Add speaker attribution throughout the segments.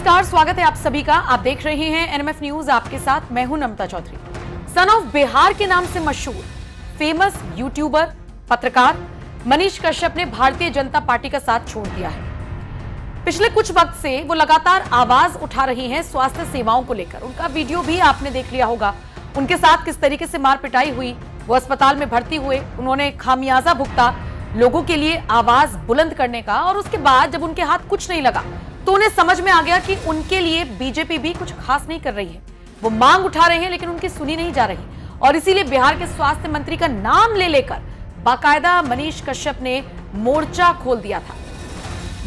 Speaker 1: नमस्कार, स्वागत है आप सभी का। आप देख रहे हैं एनएमएफ न्यूज, आपके साथ मैं हूं नमता चौधरी। सन ऑफ बिहार के नाम से मशहूर फेमस यूट्यूबर पत्रकार मनीष कश्यप ने भारतीय जनता पार्टी का साथ छोड़ दिया है। पिछले कुछ वक्त से वो लगातार आवाज उठा रही हैं स्वास्थ्य सेवाओं को लेकर। उनका वीडियो भी आपने देख लिया होगा। उनके साथ किस तरीके से मार पिटाई हुई, वो अस्पताल में भर्ती हुए, उन्होंने खामियाजा भुगता लोगों के लिए आवाज बुलंद करने का। और उसके बाद जब उनके हाथ कुछ नहीं लगा तो उन्हें समझ में आ गया कि उनके लिए बीजेपी भी कुछ खास नहीं कर रही है। वो मांग उठा रहे हैं लेकिन उनकी सुनी नहीं जा रही, और इसीलिए बिहार के स्वास्थ्य मंत्री का नाम ले लेकर बाकायदा मनीष कश्यप ने मोर्चा खोल दिया था।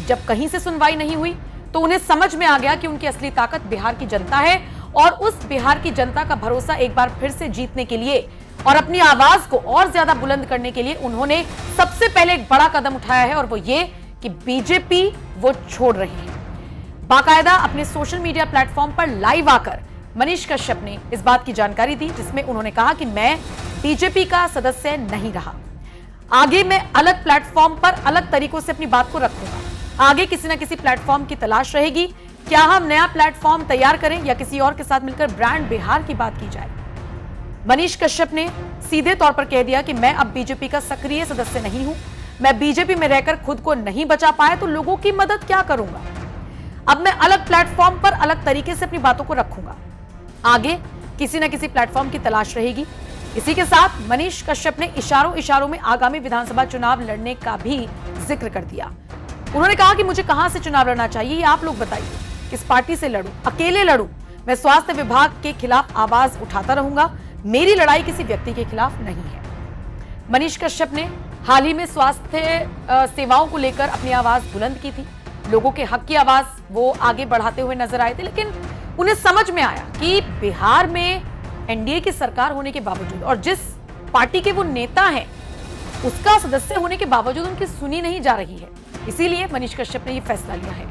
Speaker 1: जब कहीं से सुनवाई नहीं हुई तो उन्हें समझ में आ गया कि उनकी असली ताकत बिहार की जनता है, और उस बिहार की जनता का भरोसा एक बार फिर से जीतने के लिए और अपनी आवाज को और ज्यादा बुलंद करने के लिए उन्होंने सबसे पहले एक बड़ा कदम उठाया है, और वो ये कि बीजेपी वो छोड़ रही है। बाकायदा अपने सोशल मीडिया प्लेटफॉर्म पर लाइव आकर मनीष कश्यप ने इस बात की जानकारी दी, जिसमें उन्होंने कहा कि मैं बीजेपी का सदस्य नहीं रहा। आगे मैं अलग प्लेटफॉर्म पर अलग तरीकों से अपनी बात को रखूंगा। आगे किसी न किसी प्लेटफॉर्म की तलाश रहेगी। क्या हम नया प्लेटफॉर्म तैयार करें या किसी और के साथ मिलकर ब्रांड बिहार की बात की जाए। मनीष कश्यप ने सीधे तौर पर कह दिया कि मैं अब बीजेपी का सक्रिय सदस्य नहीं हूं। मैं बीजेपी में रहकर खुद को नहीं बचा पाया तो लोगों की मदद क्या करूंगा। अब मैं अलग प्लेटफॉर्म पर अलग तरीके से अपनी बातों को रखूंगा। आगे किसी न किसी प्लेटफॉर्म की तलाश रहेगी। इसी के साथ मनीष कश्यप ने इशारों में आगामी विधानसभा चुनाव लड़ने का भी जिक्र कर दिया। उन्होंने कहा कि मुझे कहां से चुनाव लड़ना चाहिए, ये आप लोग बताइए। किस पार्टी से लड़ूं, अकेले लड़ूं? मैं स्वास्थ्य विभाग के खिलाफ आवाज उठाता रहूंगा। मेरी लड़ाई किसी व्यक्ति के खिलाफ नहीं है। मनीष कश्यप ने हाल ही में स्वास्थ्य सेवाओं को लेकर अपनी आवाज बुलंद की थी। लोगों के हक की आवाज वो आगे बढ़ाते हुए नजर आए थे, लेकिन उन्हें समझ में आया कि बिहार में एनडीए की सरकार होने के बावजूद और जिस पार्टी के वो नेता हैं उसका सदस्य होने के बावजूद उनकी सुनी नहीं जा रही है। इसीलिए मनीष कश्यप ने यह फैसला लिया है।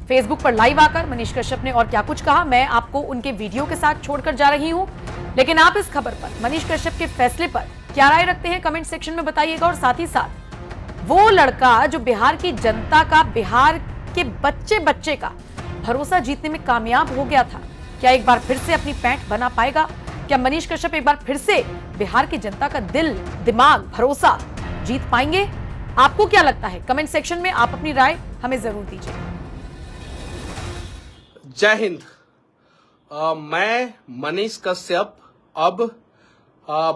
Speaker 1: फेसबुक पर लाइव आकर मनीष कश्यप ने और क्या कुछ कहा, मैं आपको उनके वीडियो के साथ छोड़कर जा रही हूं। लेकिन आप इस खबर पर, मनीष कश्यप के फैसले पर क्या राय रखते हैं, कमेंट सेक्शन में बताइएगा। और साथ ही साथ वो लड़का जो बिहार की जनता का, बिहार के बच्चे बच्चे का भरोसा जीतने में कामयाब हो गया था, क्या एक बार फिर से अपनी पैंठ बना पाएगा? क्या मनीष कश्यप एक बार फिर से बिहार की जनता का दिल, दिमाग, भरोसा जीत पाएंगे? आपको क्या लगता है? कमेंट सेक्शन में आप अपनी राय हमें जरूर दीजिए।
Speaker 2: जय हिंद। मैं मनीष कश्यप अब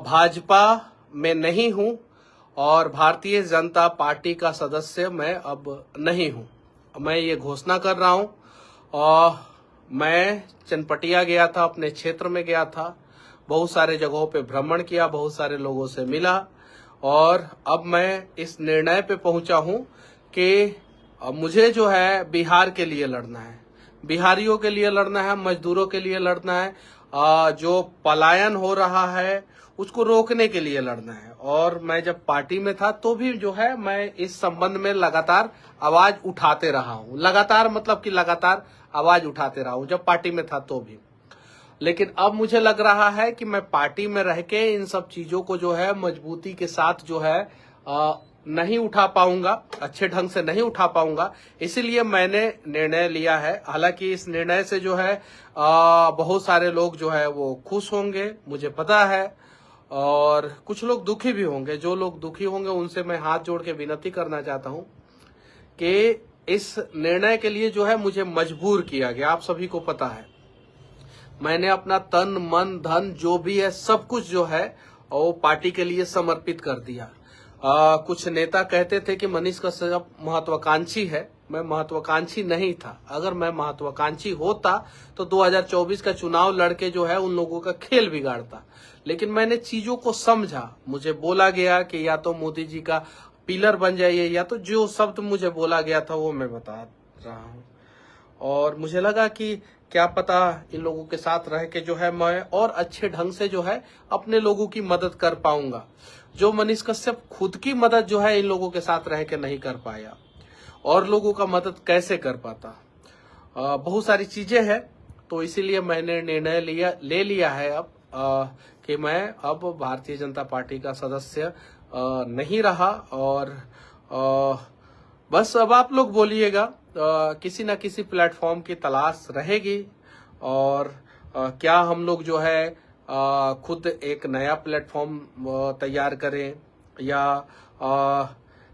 Speaker 2: भाजपा में नहीं हूं और भारतीय जनता पार्टी का सदस्य मैं अब नहीं हूं। मैं ये घोषणा कर रहा हूं। और मैं चनपटिया गया था, अपने क्षेत्र में गया था, बहुत सारे जगहों पे भ्रमण किया, बहुत सारे लोगों से मिला, और अब मैं इस निर्णय पे पहुंचा हूं कि मुझे जो है बिहार के लिए लड़ना है, बिहारियों के लिए लड़ना है, मजदूरों के लिए लड़ना है, जो पलायन हो रहा है उसको रोकने के लिए लड़ना है। और मैं जब पार्टी में था तो भी जो है मैं इस संबंध में लगातार आवाज उठाते रहा हूं। लगातार मतलब कि लगातार आवाज उठाते रहा हूं जब पार्टी में था तो भी। लेकिन अब मुझे लग रहा है कि मैं पार्टी में रह के इन सब चीजों को जो है मजबूती के साथ जो है नहीं उठा पाऊंगा, अच्छे ढंग से नहीं उठा पाऊंगा। इसीलिए मैंने निर्णय लिया है। हालांकि इस निर्णय से जो है बहुत सारे लोग जो है वो खुश होंगे, मुझे पता है, और कुछ लोग दुखी भी होंगे। जो लोग दुखी होंगे उनसे मैं हाथ जोड़ के विनती करना चाहता हूं कि इस निर्णय के लिए जो है मुझे मजबूर किया गया। आप सभी को पता है मैंने अपना तन मन धन जो भी है सब कुछ जो है वो पार्टी के लिए समर्पित कर दिया। कुछ नेता कहते थे कि मनीष कश्यप महत्वाकांक्षी है। मैं महत्वाकांक्षी नहीं था। अगर मैं महत्वाकांक्षी होता तो 2024 का चुनाव लड़के जो है उन लोगों का खेल बिगाड़ता। लेकिन मैंने चीजों को समझा। मुझे बोला गया कि या तो मोदी जी का पिलर बन जाइए, या तो जो शब्द मुझे बोला गया था वो मैं बता रहा हूँ। और मुझे लगा कि क्या पता इन लोगों के साथ रह के जो है मैं और अच्छे ढंग से जो है अपने लोगों की मदद कर पाऊंगा, जो मनीष कश्यप खुद की मदद जो है इन लोगों के साथ रह के नहीं कर पाया। और लोगों का मदद कैसे कर पाता? बहुत सारी चीजें हैं, तो इसीलिए मैंने निर्णय ले लिया है अब कि मैं अब भारतीय जनता पार्टी का सदस्य नहीं रहा। और बस अब आप लोग बोलिएगा किसी न किसी प्लेटफॉर्म की तलाश रहेगी और क्या हम लोग जो है खुद एक नया प्लेटफॉर्म तैयार करें या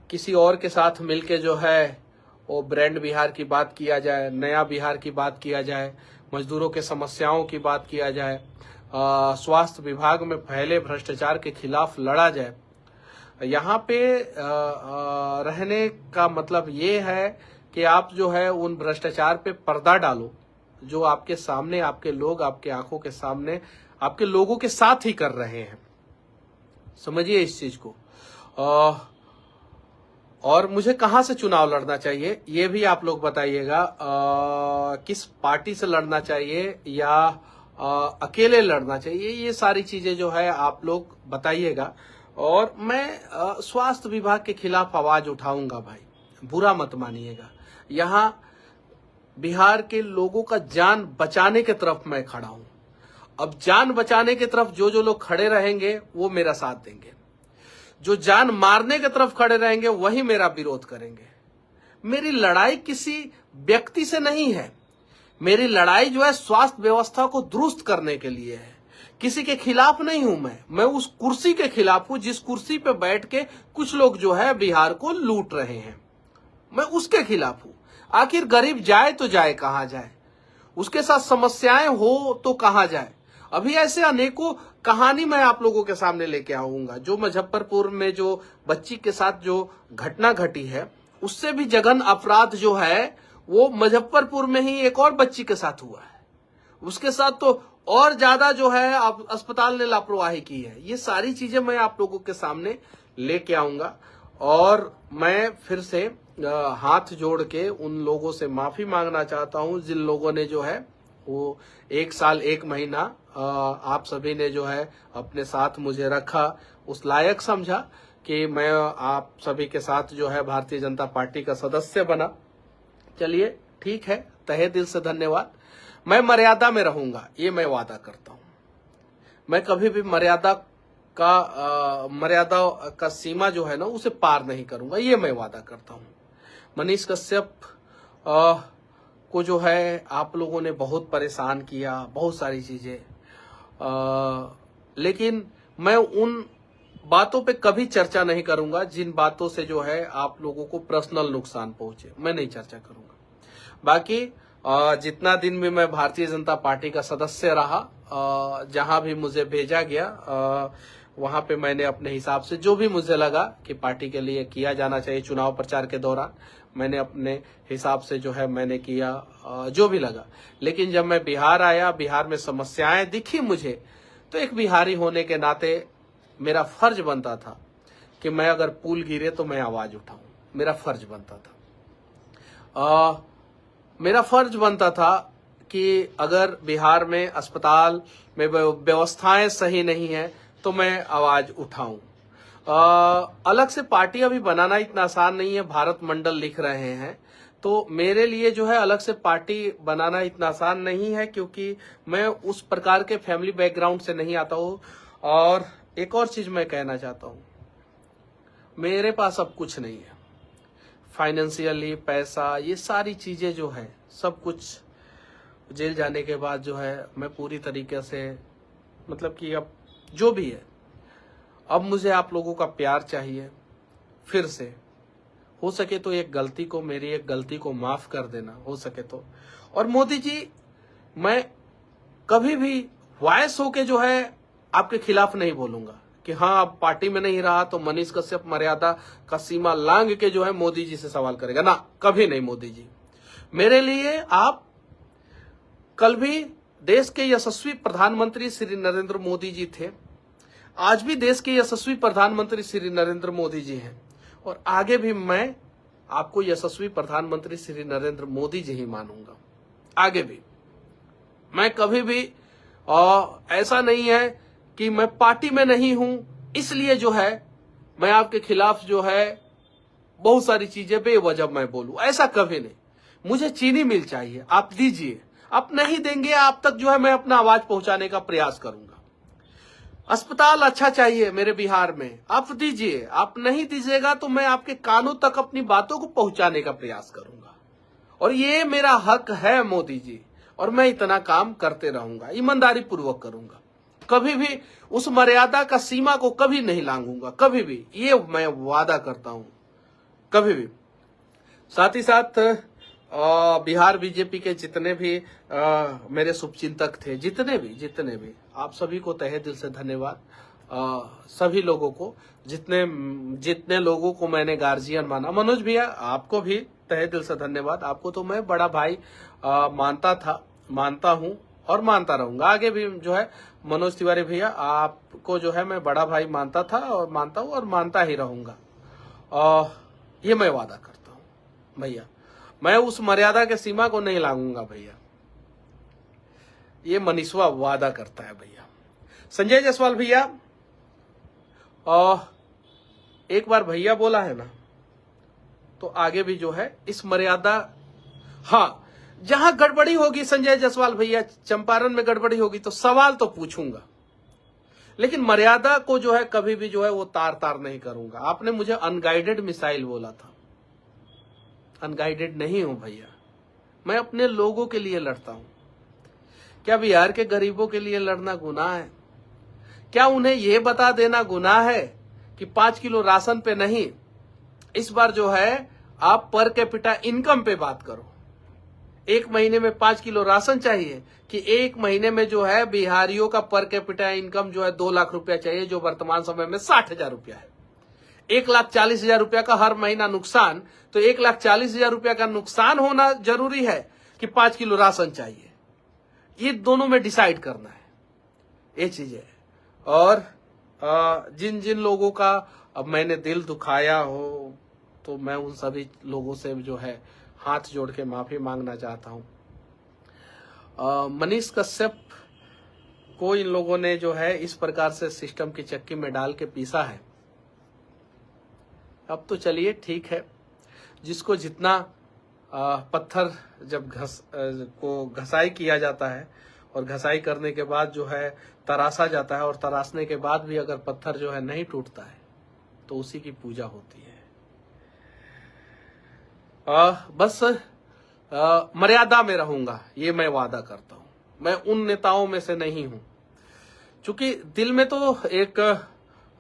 Speaker 2: किसी और के साथ मिलके जो है वो ब्रांड बिहार की बात किया जाए, नया बिहार की बात किया जाए, मजदूरों के समस्याओं की बात किया जाए, स्वास्थ्य विभाग में फैले भ्रष्टाचार के खिलाफ लड़ा जाए। यहाँ पे रहने का मतलब ये है कि आप जो है उन भ्रष्टाचार पे पर्दा डालो जो आपके सामने, आपके लोग आपके आंखों के सामने आपके लोगों के साथ ही कर रहे हैं। समझिए इस चीज को। और मुझे कहां से चुनाव लड़ना चाहिए ये भी आप लोग बताइएगा। किस पार्टी से लड़ना चाहिए या अकेले लड़ना चाहिए, ये सारी चीजें जो है आप लोग बताइएगा। और मैं स्वास्थ्य विभाग के खिलाफ आवाज उठाऊंगा भाई, बुरा मत मानिएगा। यहाँ बिहार के लोगों का जान बचाने की तरफ मैं खड़ा हूं। अब जान बचाने की तरफ जो लोग खड़े रहेंगे वो मेरा साथ देंगे, जो जान मारने की तरफ खड़े रहेंगे वही मेरा विरोध करेंगे। मेरी लड़ाई किसी व्यक्ति से नहीं है, मेरी लड़ाई जो है स्वास्थ्य व्यवस्था को दुरुस्त करने के लिए है। किसी के खिलाफ नहीं हूं मैं उस कुर्सी के खिलाफ हूं जिस कुर्सी पे बैठ के कुछ लोग जो है बिहार को लूट रहे हैं, मैं उसके खिलाफ हूं। आखिर गरीब जाए तो जाए कहां जाए, उसके साथ समस्याएं हो तो कहां जाए। अभी ऐसे अनेकों कहानी मैं आप लोगों के सामने लेके आऊंगा। जो मुजफ्फरपुर में जो बच्ची के साथ जो घटना घटी है, उससे भी जघन अपराध जो है वो मुजफ्फरपुर में ही एक और बच्ची के साथ हुआ है। उसके साथ तो और ज्यादा जो है अस्पताल ने लापरवाही की है। ये सारी चीजें मैं आप लोगों के सामने लेके आऊंगा और मैं फिर से हाथ जोड़ के उन लोगों से माफी मांगना चाहता हूं जिन लोगों ने जो है वो 1 साल 1 महीना आप सभी ने जो है अपने साथ मुझे रखा, उस लायक समझा कि मैं आप सभी के साथ जो है भारतीय जनता पार्टी का सदस्य बना। चलिए ठीक है, तहे दिल से धन्यवाद। मैं मर्यादा में रहूंगा, ये मैं वादा करता हूं। मैं कभी भी मर्यादा का सीमा जो है ना उसे पार नहीं करूंगा, ये मैं वादा करता हूं। मनीष कश्यप को जो है आप लोगों ने बहुत परेशान किया, बहुत सारी चीजें, लेकिन मैं उन बातों पे कभी चर्चा नहीं करूंगा जिन बातों से जो है आप लोगों को पर्सनल नुकसान पहुंचे, मैं नहीं चर्चा करूंगा। बाकी जितना दिन भी मैं भारतीय जनता पार्टी का सदस्य रहा, जहां भी मुझे भेजा गया वहां पे मैंने अपने हिसाब से जो भी मुझे लगा कि पार्टी के लिए किया जाना चाहिए चुनाव प्रचार के दौरान, मैंने अपने हिसाब से जो है मैंने किया जो भी लगा। लेकिन जब मैं बिहार आया, बिहार में समस्याएं दिखी मुझे, तो एक बिहारी होने के नाते मेरा फर्ज बनता था कि मैं अगर पुल गिरे तो मैं आवाज उठाऊं। मेरा फर्ज बनता था। मेरा फर्ज बनता था कि अगर बिहार में अस्पताल में व्यवस्थाएं सही नहीं है तो मैं आवाज उठाऊं। अलग से पार्टी अभी बनाना इतना आसान नहीं है, भारत मंडल लिख रहे हैं, तो मेरे लिए जो है अलग से पार्टी बनाना इतना आसान नहीं है क्योंकि मैं उस प्रकार के फैमिली बैकग्राउंड से नहीं आता हूं। और एक और चीज मैं कहना चाहता हूं, मेरे पास अब कुछ नहीं है फाइनेंशियली, पैसा, ये सारी चीजें जो है सब कुछ जेल जाने के बाद जो है मैं पूरी तरीके से, मतलब कि अब जो भी है, अब मुझे आप लोगों का प्यार चाहिए। फिर से हो सके तो मेरी एक गलती को माफ कर देना, हो सके तो। और मोदी जी, मैं कभी भी वॉइस होके जो है आपके खिलाफ नहीं बोलूंगा कि हाँ अब पार्टी में नहीं रहा तो मनीष कश्यप मर्यादा का सीमा लांघ के जो है मोदी जी से सवाल करेगा ना, कभी नहीं। मोदी जी, मेरे लिए आप कल भी देश के यशस्वी प्रधानमंत्री श्री नरेंद्र मोदी जी थे, आज भी देश के यशस्वी प्रधानमंत्री श्री नरेंद्र मोदी जी हैं और आगे भी मैं आपको यशस्वी प्रधानमंत्री श्री नरेंद्र मोदी जी ही मानूंगा। आगे भी मैं कभी भी ऐसा नहीं है कि मैं पार्टी में नहीं हूं इसलिए जो है मैं आपके खिलाफ जो है बहुत सारी चीजें बेवजह मैं बोलूं, ऐसा कभी नहीं। मुझे चीनी मिल चाहिए, आप दीजिए। आप नहीं देंगे, आप तक जो है मैं अपना आवाज पहुंचाने का प्रयास करूंगा। अस्पताल अच्छा चाहिए मेरे बिहार में, आप दीजिए। आप नहीं दीजिएगा तो मैं आपके कानों तक अपनी बातों को पहुंचाने का प्रयास करूंगा। और ये मेरा हक है मोदी जी, और मैं इतना काम करते रहूंगा, ईमानदारी पूर्वक करूंगा, कभी भी उस मर्यादा का सीमा को कभी नहीं लांघूंगा, कभी भी, ये मैं वादा करता हूं, कभी भी। साथ ही साथ बिहार बीजेपी के जितने भी मेरे शुभचिंतक थे, जितने भी आप सभी को तहे दिल से धन्यवाद। सभी लोगों को, जितने लोगों को मैंने गार्जियन माना, मनोज भैया आपको भी तहे दिल से धन्यवाद। आपको तो मैं बड़ा भाई मानता हूं और मानता रहूंगा आगे भी। जो है मनोज तिवारी भैया, आपको जो है मैं बड़ा भाई मानता था और मानता हूं और मानता ही रहूंगा। ये मैं वादा करता हूं भैया, मैं उस मर्यादा के सीमा को नहीं लांघूंगा भैया, ये मनीषवा वादा करता है भैया। संजय जायसवाल भैया, एक बार भैया बोला है ना, तो आगे भी जो है इस मर्यादा, हाँ जहां गड़बड़ी होगी संजय जायसवाल भैया, चंपारण में गड़बड़ी होगी तो सवाल तो पूछूंगा, लेकिन मर्यादा को जो है कभी भी जो है वो तार नहीं करूंगा। आपने मुझे अनगाइडेड मिसाइल बोला था, अनगाइडेड नहीं हूं भैया, मैं अपने लोगों के लिए लड़ता हूं। क्या बिहार के गरीबों के लिए लड़ना गुनाह है? क्या उन्हें यह बता देना गुनाह है कि 5 किलो राशन पे नहीं, इस बार जो है आप पर कैपिटा इनकम पे बात करो। एक महीने में 5 किलो राशन चाहिए कि एक महीने में जो है बिहारियों का पर कैपिटा इनकम जो है 2 लाख रुपया चाहिए, जो वर्तमान समय में 60,000 रुपया है। 1,40,000 रुपया का हर महीना नुकसान, तो 1,40,000 रुपया का नुकसान होना जरूरी है कि 5 किलो राशन चाहिए? ये दोनों में डिसाइड करना है, ये चीज है। और जिन जिन लोगों का अब मैंने दिल दुखाया हो, तो मैं उन सभी लोगों से जो है हाथ जोड़ के माफी मांगना चाहता हूं। मनीष कश्यप को इन लोगों ने जो है इस प्रकार से सिस्टम की चक्की में डाल के पीसा है। अब तो चलिए ठीक है, जिसको जितना पत्थर जब घसाई किया जाता है और घसाई करने के बाद जो है तराशा जाता है, और तराशने के बाद भी अगर पत्थर जो है नहीं टूटता है तो उसी की पूजा होती है। बस मर्यादा में रहूंगा, ये मैं वादा करता हूं। मैं उन नेताओं में से नहीं हूं, क्योंकि दिल में तो एक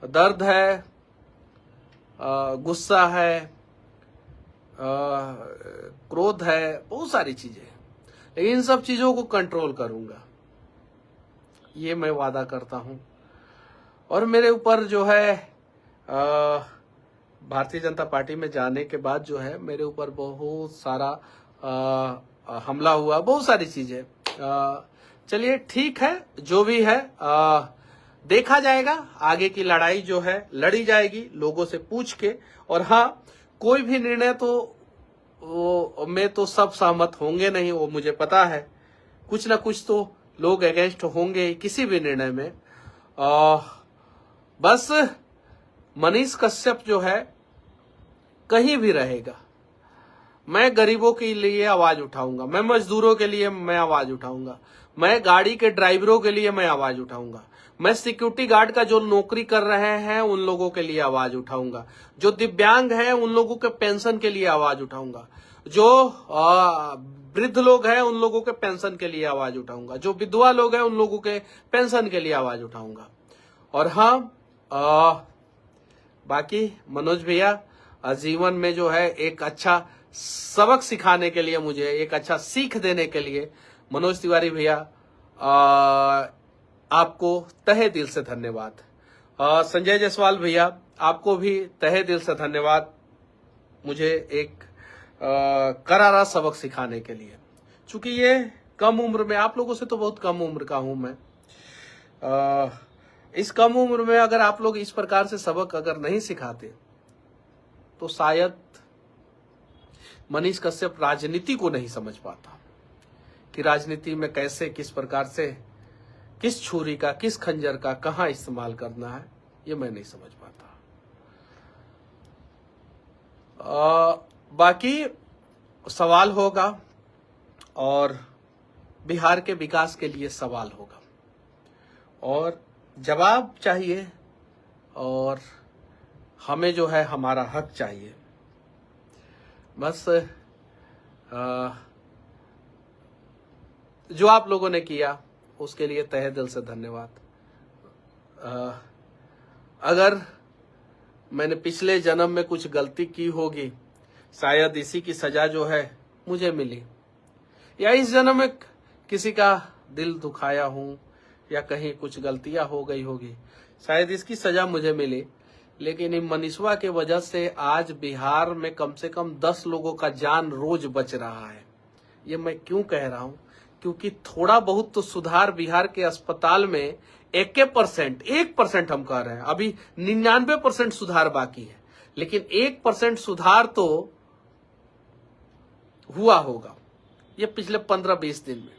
Speaker 2: दर्द है, गुस्सा है, क्रोध है, बहुत सारी चीजें, लेकिन इन सब चीजों को कंट्रोल करूंगा, ये मैं वादा करता हूं। और मेरे ऊपर जो है भारतीय जनता पार्टी में जाने के बाद जो है मेरे ऊपर बहुत सारा हमला हुआ, बहुत सारी चीजें। चलिए ठीक है, जो भी है देखा जाएगा, आगे की लड़ाई जो है लड़ी जाएगी लोगों से पूछ के। और हाँ, कोई भी निर्णय तो वो में तो सब सहमत होंगे नहीं, वो मुझे पता है, कुछ ना कुछ तो लोग अगेंस्ट होंगे किसी भी निर्णय में। बस मनीष कश्यप जो है कहीं भी रहेगा, मैं गरीबों के लिए आवाज उठाऊंगा, मैं मजदूरों के लिए मैं आवाज उठाऊंगा, मैं गाड़ी के ड्राइवरों के लिए मैं आवाज उठाऊंगा, मैं सिक्योरिटी गार्ड का जो नौकरी कर रहे हैं उन लोगों के लिए आवाज उठाऊंगा, जो दिव्यांग हैं उन लोगों के पेंशन के लिए आवाज उठाऊंगा, जो वृद्ध लोग हैं उन लोगों के पेंशन के लिए आवाज उठाऊंगा, जो विधवा लोग हैं उन लोगों के पेंशन के लिए आवाज उठाऊंगा। और हाँ, बाकी मनोज भैया, जीवन में जो है एक अच्छा सबक सिखाने के लिए, मुझे एक अच्छा सीख देने के लिए मनोज तिवारी भैया आपको तहे दिल से धन्यवाद। संजय जायसवाल भैया, आपको भी तहे दिल से धन्यवाद, मुझे एक करारा सबक सिखाने के लिए। चूंकि ये कम उम्र में, आप लोगों से तो बहुत कम उम्र का हूं मैं, इस कम उम्र में अगर आप लोग इस प्रकार से सबक अगर नहीं सिखाते तो शायद मनीष कश्यप राजनीति को नहीं समझ पाता कि राजनीति में कैसे, किस प्रकार से, किस छुरी का, किस खंजर का कहां इस्तेमाल करना है, ये मैं नहीं समझ पाता। बाकी सवाल होगा और बिहार के विकास के लिए सवाल होगा और जवाब चाहिए, और हमें जो है हमारा हक चाहिए। बस जो आप लोगों ने किया उसके लिए तहे दिल से धन्यवाद। अगर मैंने पिछले जन्म में कुछ गलती की होगी, शायद इसी की सजा जो है मुझे मिली, या इस जन्म में किसी का दिल दुखाया हूं या कहीं कुछ गलतियां हो गई होगी, शायद इसकी सजा मुझे मिली। लेकिन इन मनीषवा के वजह से आज बिहार में कम से कम 10 लोगों का जान रोज बच रहा है। ये मैं क्यों कह रहा हूं? क्योंकि थोड़ा बहुत तो सुधार बिहार के अस्पताल में 1% हम कह रहे हैं, अभी 99% सुधार बाकी है, लेकिन 1% सुधार तो हुआ होगा ये पिछले 15-20 दिन में।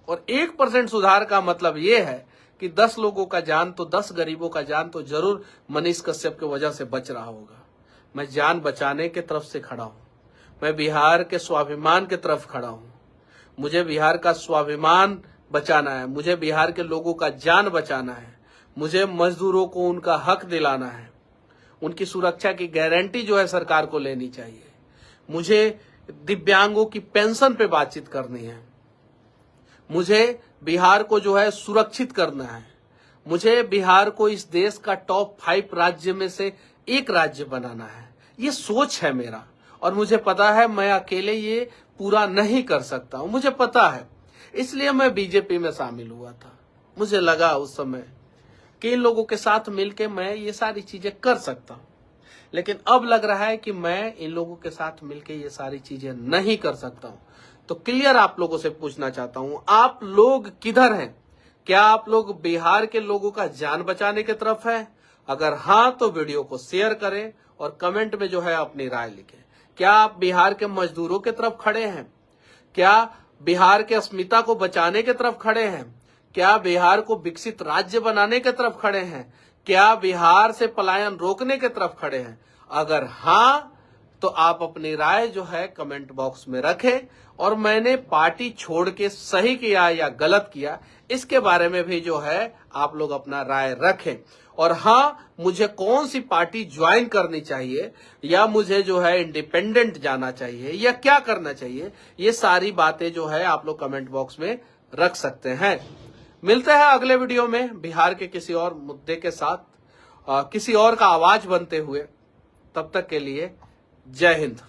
Speaker 2: और 1% सुधार का मतलब ये है कि 10 लोगों का जान तो 10 गरीबों का जान तो जरूर मनीष कश्यप की वजह से बच रहा होगा। मैं जान बचाने के तरफ से खड़ा हूं, मैं बिहार के स्वाभिमान के तरफ खड़ा हूं। मुझे बिहार का स्वाभिमान बचाना है, मुझे बिहार के लोगों का जान बचाना है, मुझे मजदूरों को उनका हक दिलाना है, उनकी सुरक्षा की गारंटी जो है सरकार को लेनी चाहिए। मुझे दिव्यांगों की पेंशन पे बातचीत करनी है, मुझे बिहार को जो है सुरक्षित करना है, मुझे बिहार को इस देश का टॉप 5 राज्य में से एक राज्य बनाना है। ये सोच है मेरा, और मुझे पता है मैं अकेले ये पूरा नहीं कर सकता हूं, मुझे पता है। इसलिए मैं बीजेपी में शामिल हुआ था। मुझे लगा उस समय कि इन लोगों के साथ मिलकर मैं ये सारी चीजें कर सकता हूं, लेकिन अब लग रहा है कि मैं इन लोगों के साथ मिलकर ये सारी चीजें नहीं कर सकता हूं। तो क्लियर आप लोगों से पूछना चाहता हूं, आप लोग किधर हैं? क्या आप लोग बिहार के लोगों का जान बचाने की तरफ है? अगर हाँ तो वीडियो को शेयर करें और कमेंट में जो है अपनी राय लिखें। क्या आप बिहार के मजदूरों की तरफ खड़े हैं? क्या बिहार के अस्मिता को बचाने की तरफ खड़े हैं? क्या बिहार को विकसित राज्य बनाने की तरफ खड़े हैं? क्या बिहार से पलायन रोकने की तरफ खड़े हैं? अगर हाँ तो आप अपनी राय जो है कमेंट बॉक्स में रखें, और मैंने पार्टी छोड़ के सही किया या गलत किया इसके बारे में भी जो है आप लोग अपना राय रखें। और हाँ, मुझे कौन सी पार्टी ज्वाइन करनी चाहिए, या मुझे जो है इंडिपेंडेंट जाना चाहिए, या क्या करना चाहिए, ये सारी बातें जो है आप लोग कमेंट बॉक्स में रख सकते हैं। मिलते हैं अगले वीडियो में बिहार के किसी और मुद्दे के साथ, किसी और का आवाज बनते हुए। तब तक के लिए जय हिंद।